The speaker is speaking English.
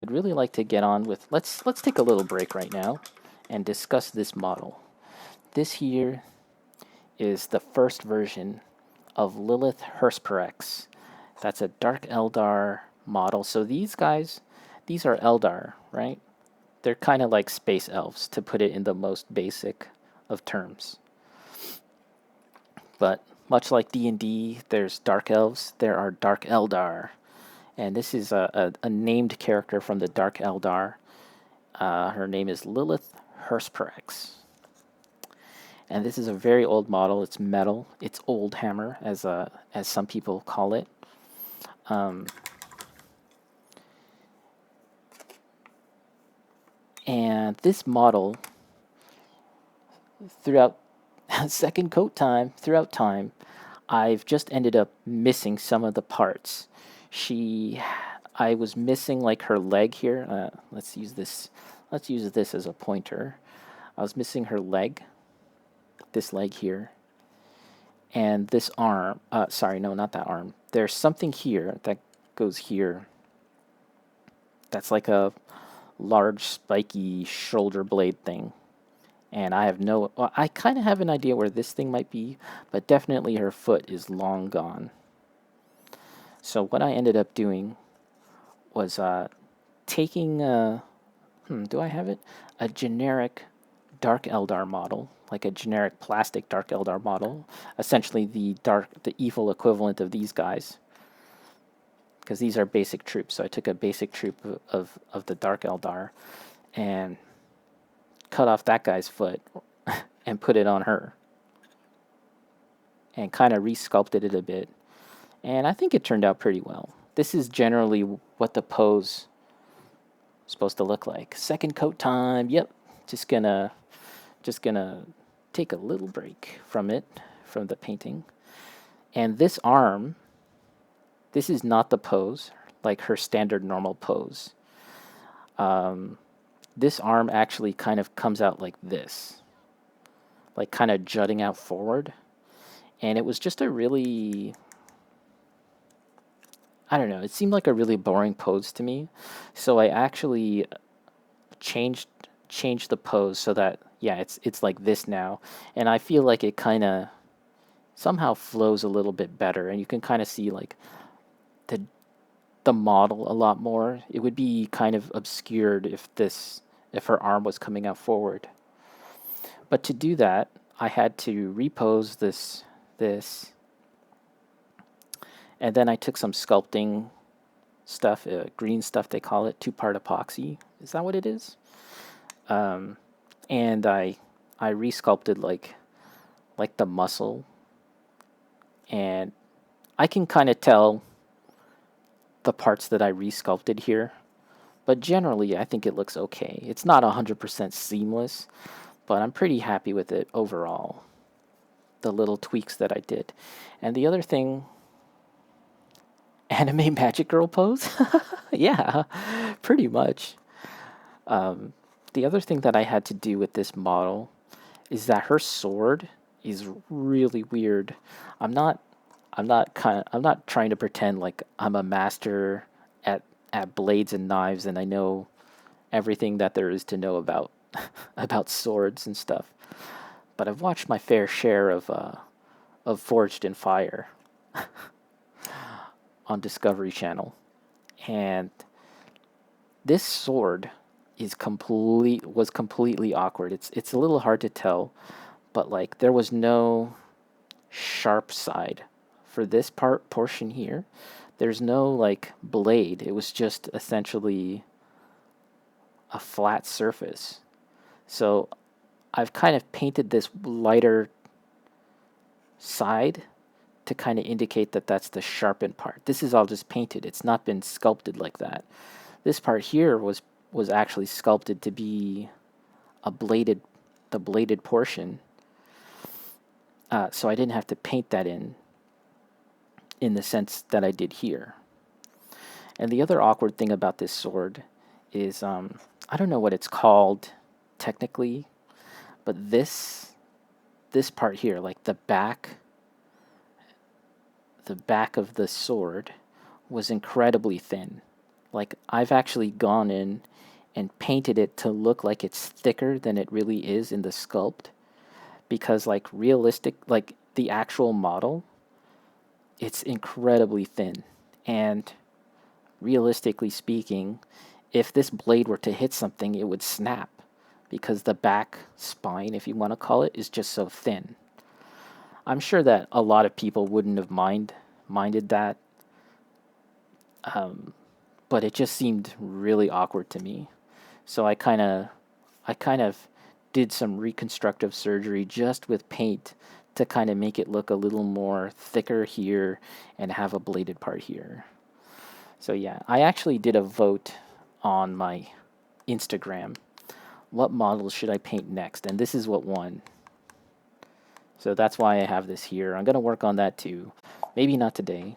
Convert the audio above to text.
would really like to get on with, let's take a little break right now and discuss this model. This here is the first version of Lelith Hersperax. That's a Dark Eldar model. So these guys, these are Eldar, right? They're kind of like space elves, to put it in the most basic of terms. But much like D&D, there's Dark Elves, there are Dark Eldar. And this is a named character from the Dark Eldar. Her name is Lelith Hersperax. And this is a very old model. It's metal. It's old hammer, as some people call it. And this model, throughout second coat time, throughout time, I've just ended up missing some of the parts. I was missing like her leg here. Let's use this as a pointer. I was missing her leg, this leg here, and this arm. Sorry, no, not that arm. There's something here that goes here. That's like a large spiky shoulder blade thing. And I have I kind of have an idea where this thing might be, but definitely her foot is long gone. So what I ended up doing was taking, do I have it? A generic Dark Eldar model, like a generic plastic Dark Eldar model, essentially the evil equivalent of these guys, because these are basic troops. So I took a basic troop of the Dark Eldar and cut off that guy's foot and put it on her and kind of resculpted it a bit. And I think it turned out pretty well. This is generally what the pose is supposed to look like. Second coat time. Yep. Just gonna take a little break from the painting. And this arm, this is not the pose, like her standard normal pose. This arm actually kind of comes out like this, like kind of jutting out forward. And it was just a really, I don't know, it seemed like a really boring pose to me. So I actually changed the pose so that, yeah, it's like this now. And I feel like it kind of somehow flows a little bit better, and you can kind of see like the model a lot more. It would be kind of obscured if her arm was coming out forward. But to do that, I had to repose this, and then I took some sculpting stuff, green stuff they call it, 2-part epoxy. Is that what it is? And I resculpted like the muscle, and I can kind of tell the parts that I resculpted here, but generally I think it looks okay. It's not 100% seamless, but I'm pretty happy with it overall, the little tweaks that I did. And the other thing, anime magic girl pose? Yeah, pretty much. The other thing that I had to do with this model is that her sword is really weird. I'm not trying to pretend like I'm a master at blades and knives and I know everything that there is to know about about swords and stuff. But I've watched my fair share of Forged in Fire on Discovery Channel, and this sword was completely awkward. It's a little hard to tell, but like there was no sharp side for this portion here. There's no like blade. It was just essentially a flat surface. So I've kind of painted this lighter side to kind of indicate that that's the sharpened part. This is all just painted. It's not been sculpted like that. This part here was actually sculpted to be the bladed portion. So I didn't have to paint that in the sense that I did here. And the other awkward thing about this sword is, I don't know what it's called technically, but this part here, like the back of the sword was incredibly thin. Like, I've actually gone in and painted it to look like it's thicker than it really is in the sculpt, because like realistic, like the actual model, it's incredibly thin. And realistically speaking, if this blade were to hit something, it would snap because the back spine, if you want to call it, is just so thin. I'm sure that a lot of people wouldn't have minded that, but it just seemed really awkward to me. So I kind of did some reconstructive surgery just with paint to kind of make it look a little more thicker here and have a bladed part here. So yeah, I actually did a vote on my Instagram. What models should I paint next? And this is what won. So that's why I have this here. I'm going to work on that too. Maybe not today.